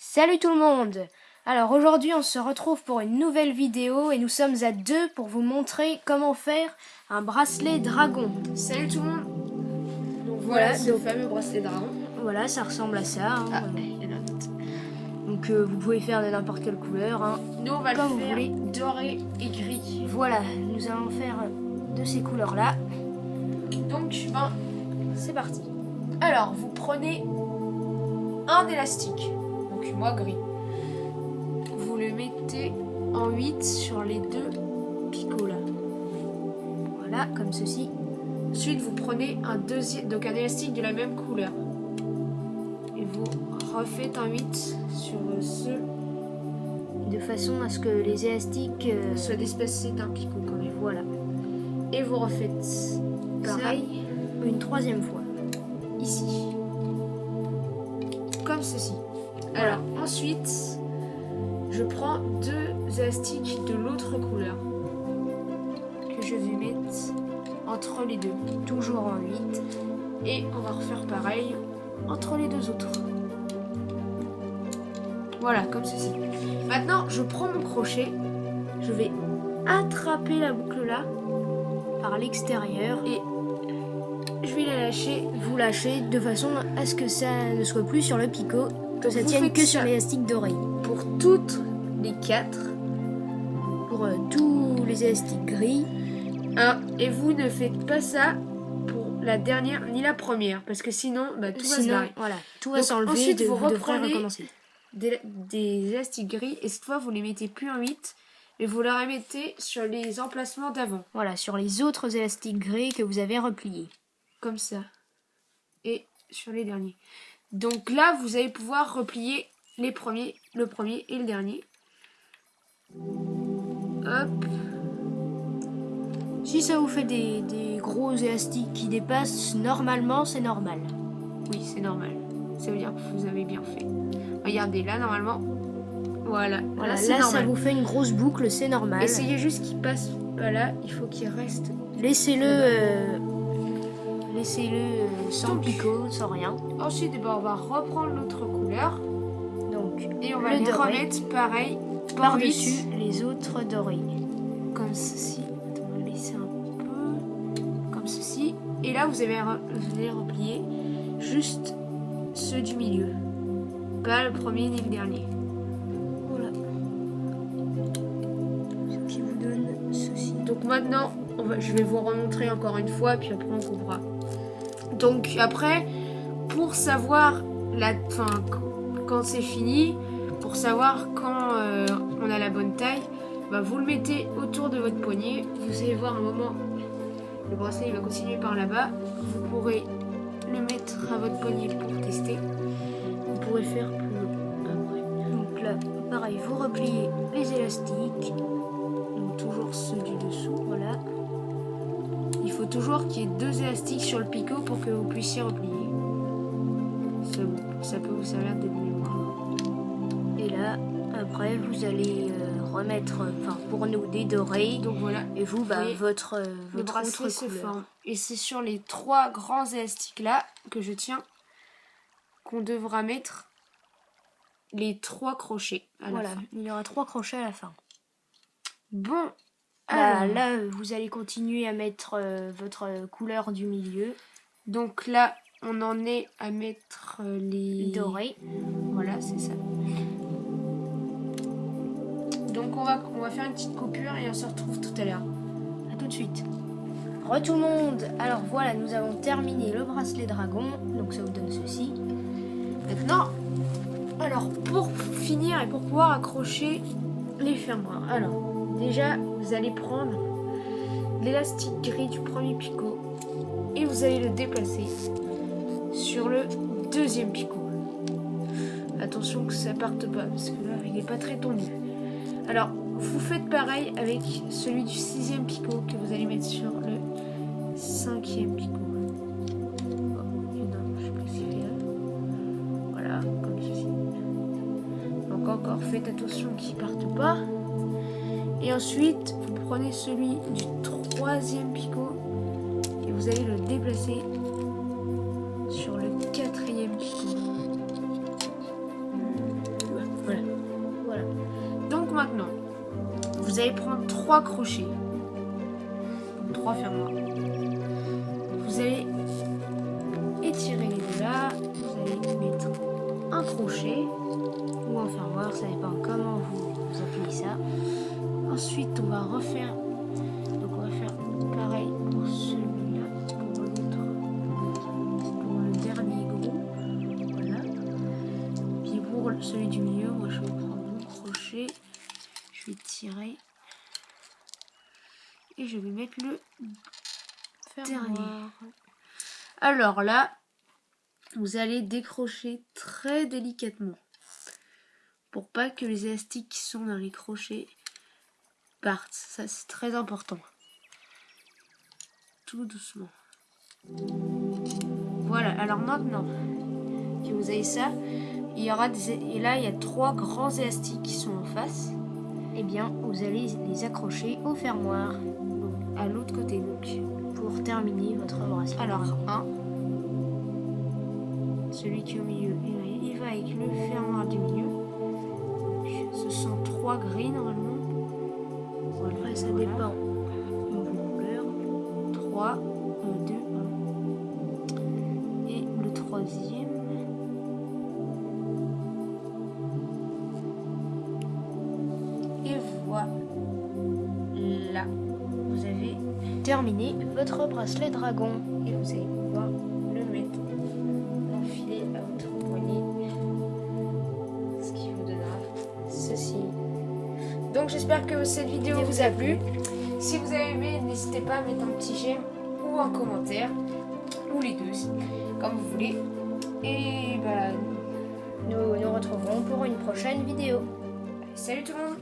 Salut tout le monde! Alors aujourd'hui on se retrouve pour une nouvelle vidéo et nous sommes à deux pour vous montrer comment faire un bracelet dragon. Salut tout le monde! Donc Voilà, ce donc- fameux bracelet dragon. Voilà, ça ressemble à ça. hein, Ah, vraiment. il y en a un autre. Donc vous pouvez faire de n'importe quelle couleur. hein. Nous on va Comme le vous faire voulez. doré et gris. Voilà, nous allons faire de ces couleurs-là. Donc C'est parti. alors vous prenez un élastique, donc moi gris. Vous le mettez en 8 sur les deux picots là. Voilà, comme ceci. Ensuite vous prenez un deuxième, donc un élastique de la même couleur. Et vous refaites un 8 sur ceux De façon à ce que les élastiques soit d'espacé d'un picot quand même. voilà. Et vous refaites Pareil, une troisième fois. ici. Comme ceci. Voilà. Alors ensuite, je prends deux élastiques de l'autre couleur que je vais mettre entre les deux. Toujours en 8. Et on va refaire pareil entre les deux autres. Voilà, comme ceci. Maintenant, je prends mon crochet, je vais attraper la boucle là Par l'extérieur. et je vais la lâcher. Vous lâchez de façon à ce que ça ne soit plus sur le picot, que ça Vous tienne faites que ça sur l'élastique doré. Pour toutes les quatre. Pour tous les élastiques gris, Et vous ne faites pas ça pour la dernière ni la première, parce que sinon, tout va se sinon, barrer. voilà, tout va Donc, s'enlever, ensuite, vous devrez reprenez recommencer. Des élastiques gris, et cette fois, vous les mettez plus en 8, et vous les remettez sur les emplacements d'avant, Voilà, sur les autres élastiques gris que vous avez repliés. comme ça, et sur les derniers. Donc là, vous allez pouvoir replier le premier et le dernier. Hop. Si ça vous fait des gros élastiques qui dépassent, normalement, c'est normal. Oui, c'est normal. Ça veut dire que vous avez bien fait. Regardez, là, normalement, voilà. Voilà, c'est là, ça normal. vous fait une grosse boucle, c'est normal. Essayez juste qu'il passe pas là, il faut qu'il reste. Laissez-le sans Donc. picot, sans rien. Ensuite, on va reprendre l'autre couleur Donc, et on va le les doré pareil par-dessus les autres dorés. comme ceci. Attends, on va laisser un peu comme ceci. Et là, vous allez replier juste ceux du milieu, pas le premier ni le dernier. Voilà. Ce qui vous donne ceci. Donc maintenant, je vais vous remontrer encore une fois, puis après on coupera. Donc après, pour savoir quand c'est fini, pour savoir quand on a la bonne taille, vous le mettez autour de votre poignet. Vous allez voir un moment, le bracelet il va continuer par là-bas. Vous pourrez le mettre à votre poignet pour tester. Vous pourrez faire plus long après. Donc là, pareil, vous repliez les élastiques. Donc toujours ceux du dessous. Voilà. Il faut toujours qu'il y ait deux élastiques sur le picot pour que vous puissiez replier. Ça peut vous servir de mémoire. Et là, après, vous allez remettre, pour nous, des dorés. Donc voilà. Et vous, voyez, votre Le bracelet autre se couleur. forme. Et c'est sur les trois grands élastiques là que je tiens qu'on devra mettre les trois crochets à la Voilà, fin. il y aura 3 crochets à la fin. Bon, Là, vous allez continuer à mettre votre couleur du milieu. donc là, on en est à mettre les Doré. Voilà, c'est ça. Donc on va faire une petite coupure et on se retrouve tout à l'heure. A tout de suite. Re tout le monde. Alors voilà, nous avons terminé le bracelet dragon. Donc ça vous donne ceci. Maintenant, alors pour finir et pour pouvoir accrocher les fermoirs, alors déjà vous allez prendre l'élastique gris du premier picot et vous allez le déplacer sur le deuxième picot. Attention que ça parte pas parce que là il n'est pas très tendu. Alors vous faites pareil avec celui du sixième picot que vous allez mettre sur le cinquième picot. Voilà, comme ceci. Donc encore faites attention qu'ils partent pas. Et ensuite vous prenez celui du troisième picot et vous allez le déplacer sur le quatrième picot. maintenant, vous allez prendre 3 crochets, 3 fermoirs. Vous allez étirer les deux là, vous allez mettre un crochet ou un fermoir, ça dépend comment vous appelez ça. Ensuite, on va refaire, donc on va faire pareil pour celui-là, pour l'autre, pour le dernier gros, voilà. Puis pour celui du milieu, moi je vais prendre mon crochet, je vais tirer et je vais mettre le dernier. Alors là, vous allez décrocher très délicatement pour pas que les élastiques qui sont dans les crochets partent. Ça, c'est très important. Tout doucement. Voilà. Alors maintenant que vous avez ça, il y aura et là il y a 3 grands élastiques qui sont en face. Eh bien, vous allez les accrocher au fermoir, Donc, à l'autre côté donc. pour terminer votre bracelet. Alors celui qui est au milieu, il va avec le fermoir du milieu. Donc, ce sont 3 gris normalement. Voilà, Après, ça voilà. dépend de vos couleurs. 3, 2, et le troisième. Et voilà, vous avez Terminez votre bracelet dragon. et vous allez pouvoir le mettre, l'enfiler à votre poignet, ce qui vous donnera ceci. Donc j'espère que cette vidéo vous a plu. Si vous avez aimé, n'hésitez pas à mettre un petit j'aime ou un commentaire, ou les deux, comme vous voulez. Et voilà, Nous nous retrouverons pour une prochaine vidéo. salut tout le monde!